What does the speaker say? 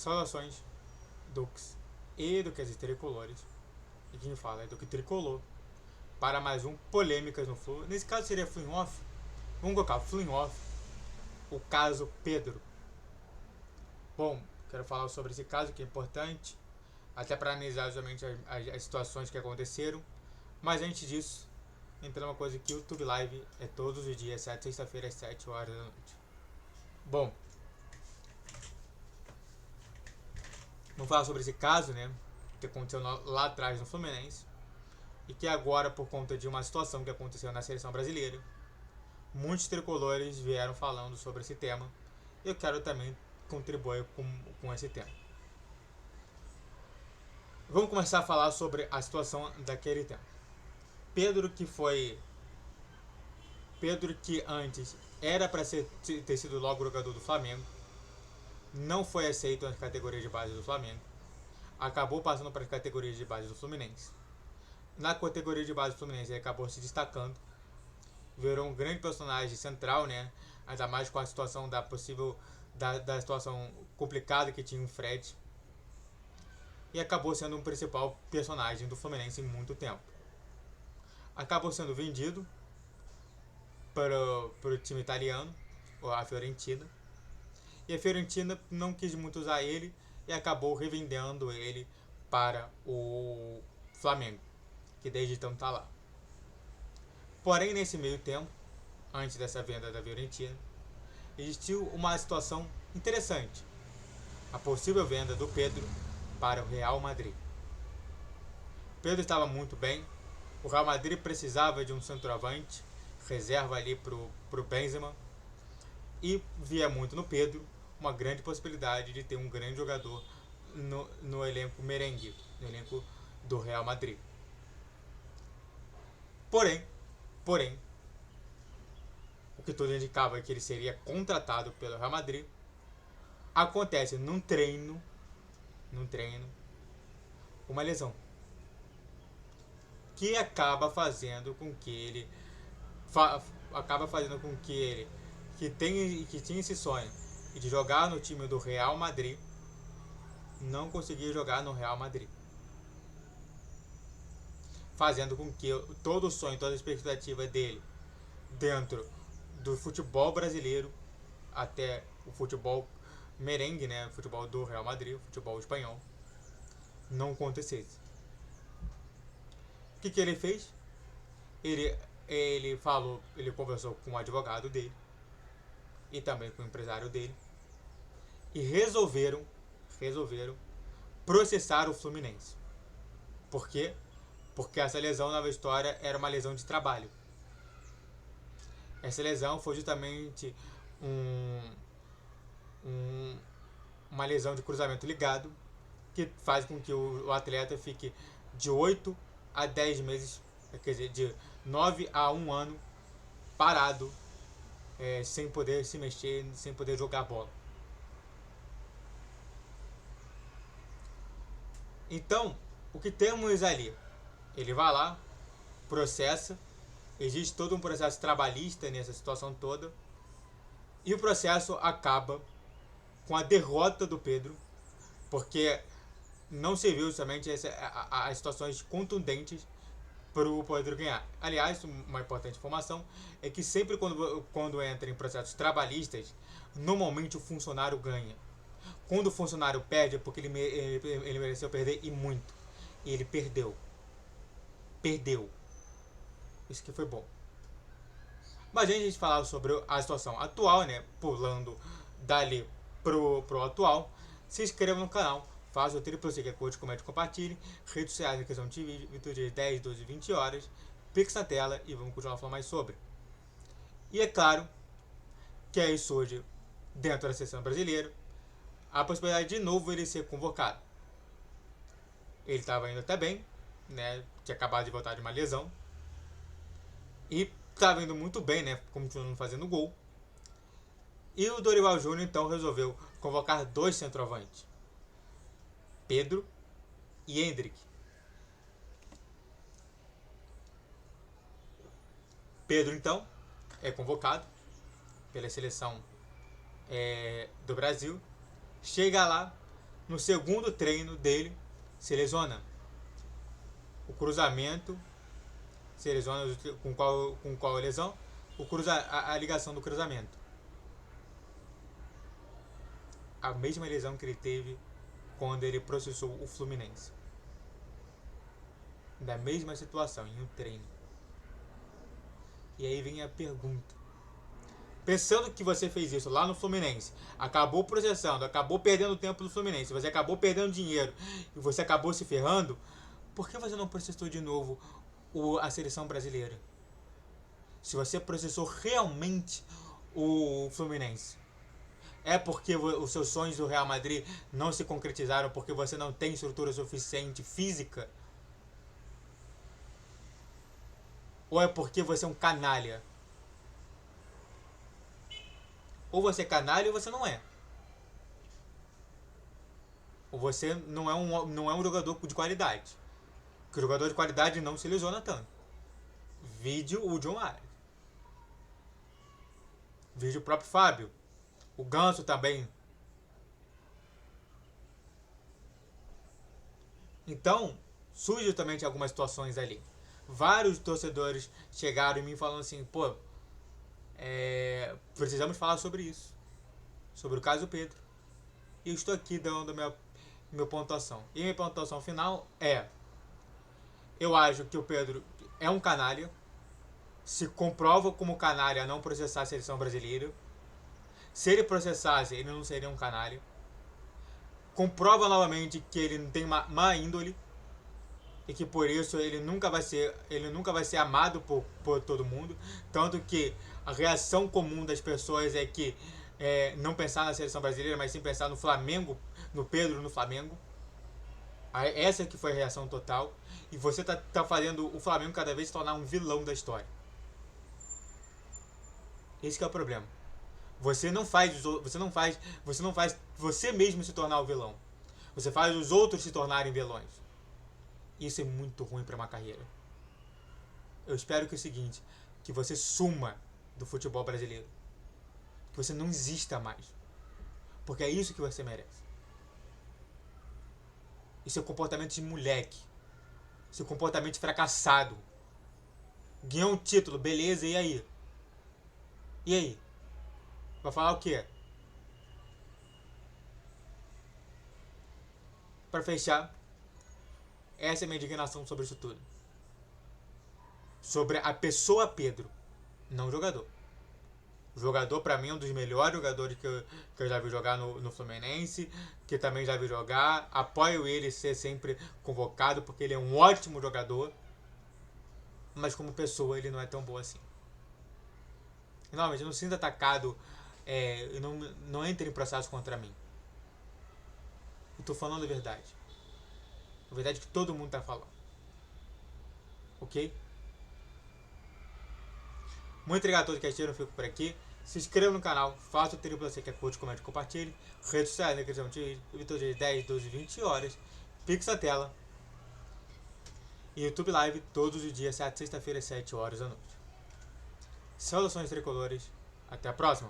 Saudações, Dux e do que as tricolores. E quem fala é do que tricolor. Para mais um Polêmicas no Flu. Nesse caso seria Fling Off. Vamos colocar Fling Off. O caso Pedro. Bom, quero falar sobre esse caso que é importante. Até para analisar justamente as situações que aconteceram. Mas antes disso, entrando uma coisa que o YouTube Live é todos os dias, sexta-feira às 7 horas da noite. Bom, vamos falar sobre esse caso, né? Que aconteceu lá atrás no Fluminense. E que agora, por conta de uma situação que aconteceu na seleção brasileira, muitos tricolores vieram falando sobre esse tema. E eu quero também contribuir com esse tema. Vamos começar a falar sobre a situação daquele tempo. Pedro que antes era para ter sido logo jogador do Flamengo, não foi aceito nas categorias de base do Flamengo, acabou passando para as categorias de base do Fluminense. Na categoria de base do Fluminense ele acabou se destacando, virou um grande personagem central, né? Ainda mais com a situação da situação complicada que tinha o Fred, e acabou sendo um principal personagem do Fluminense em muito tempo. Acabou sendo vendido para o time italiano, a Fiorentina, e a Fiorentina não quis muito usar ele e acabou revendendo ele para o Flamengo, que desde então está lá. Porém, nesse meio tempo, antes dessa venda da Fiorentina, existiu uma situação interessante: a possível venda do Pedro para o Real Madrid. Pedro estava muito bem, o Real Madrid precisava de um centroavante, reserva ali para o Benzema, e via muito no Pedro uma grande possibilidade de ter um grande jogador no elenco merengue, no elenco do Real Madrid. Porém, o que tudo indicava é que ele seria contratado pelo Real Madrid. Acontece num treino, uma lesão que acaba fazendo com que ele que tinha esse sonho de jogar no time do Real Madrid, não conseguia jogar no Real Madrid, fazendo com que todo o sonho, toda a expectativa dele dentro do futebol brasileiro até o futebol merengue, né, o futebol do Real Madrid, o futebol espanhol, não acontecesse. O que ele fez? Ele conversou com o advogado dele e também com o empresário dele e resolveram processar o Fluminense. Por quê? Porque essa lesão, na história, era uma lesão de trabalho. Essa lesão foi justamente uma lesão de cruzamento ligado, que faz com que o atleta fique de 8 a 10 meses, quer dizer, de 9 a 1 ano parado, sem poder se mexer, sem poder jogar bola. Então, o que temos ali? Ele vai lá, processa, existe todo um processo trabalhista nessa situação toda, e o processo acaba com a derrota do Pedro, porque não se viu somente as situações contundentes para o Pedro ganhar. Aliás, uma importante informação é que sempre quando entra em processos trabalhistas, normalmente o funcionário ganha. Quando o funcionário perde é porque ele mereceu perder, e muito. E ele perdeu. Isso que foi bom. Mas antes de a gente falar sobre a situação atual, né, pulando dali pro atual, se inscreva no canal, faça o triplo C, que é curte, comente, compartilhe, redes sociais, questão de vídeo de 10, 12, 20 horas, Pix na tela e vamos continuar falando mais sobre. E é claro que aí surge, dentro da seleção brasileira, a possibilidade de novo ele ser convocado. Ele estava indo até bem, né, tinha acabado de voltar de uma lesão, e estava indo muito bem, né, continuando fazendo gol. E o Dorival Júnior então resolveu convocar dois centroavantes, Pedro e Endrick. Pedro então é convocado pela seleção do Brasil, chega lá no segundo treino dele, se lesiona. O cruzamento se lesiona com qual lesão? A ligação do cruzamento. A mesma lesão que ele teve quando ele processou o Fluminense. Da mesma situação, em um treino. E aí vem a pergunta. Pensando que você fez isso lá no Fluminense, acabou processando, acabou perdendo tempo no Fluminense, você acabou perdendo dinheiro e você acabou se ferrando, por que você não processou de novo a seleção brasileira? Se você processou realmente o Fluminense, é porque os seus sonhos do Real Madrid não se concretizaram porque você não tem estrutura suficiente física? Ou é porque você é um canalha? Ou você é canalha ou você não é. Ou você não é um jogador de qualidade. Porque o jogador de qualidade não se lesiona tanto. Vídeo o John Arias. Vídeo o próprio Fábio. O Ganso também. Então, surge também algumas situações ali. Vários torcedores chegaram em mim falando assim, pô, precisamos falar sobre isso. Sobre o caso do Pedro. E eu estou aqui dando minha pontuação. E minha pontuação final é: eu acho que o Pedro é um canalha. Se comprova como canalha não processar a seleção brasileira. Se ele processasse, ele não seria um canalha. Comprova novamente que ele não tem uma má índole. E que por isso ele nunca vai ser amado por todo mundo. Tanto que a reação comum das pessoas é que não pensar na seleção brasileira, mas sim pensar no Flamengo, no Pedro no Flamengo. Essa que foi a reação total. E você tá fazendo o Flamengo cada vez se tornar um vilão da história. Esse que é o problema. Você não faz você mesmo se tornar o vilão. Você faz os outros se tornarem vilões. Isso é muito ruim para uma carreira. Eu espero que é o seguinte, que você suma do futebol brasileiro. Que você não exista mais. Porque é isso que você merece. Isso é comportamento de moleque. Isso é comportamento fracassado. Ganhou um título, beleza, e aí? E aí? Vai falar o quê? Para fechar, essa é a minha indignação sobre isso tudo. Sobre a pessoa Pedro, não o jogador. O jogador, pra mim, é um dos melhores jogadores que eu já vi jogar no Fluminense, que também já vi jogar. Apoio ele ser sempre convocado, porque ele é um ótimo jogador. Mas como pessoa, ele não é tão bom assim. Normalmente, não se sinta atacado, e não entre em processo contra mim. Eu tô falando a verdade. A verdade que todo mundo tá falando. Ok? Muito obrigado a todos que assistiram, eu fico por aqui. Se inscreva no canal, faça o triplo você que é curte, comente, compartilhe. Redes sociais, na descrição de vídeo de 10, 12, 20 horas. Pix na tela. E YouTube Live todos os dias, sexta-feira, 7 horas da noite. Saudações tricolores. Até a próxima.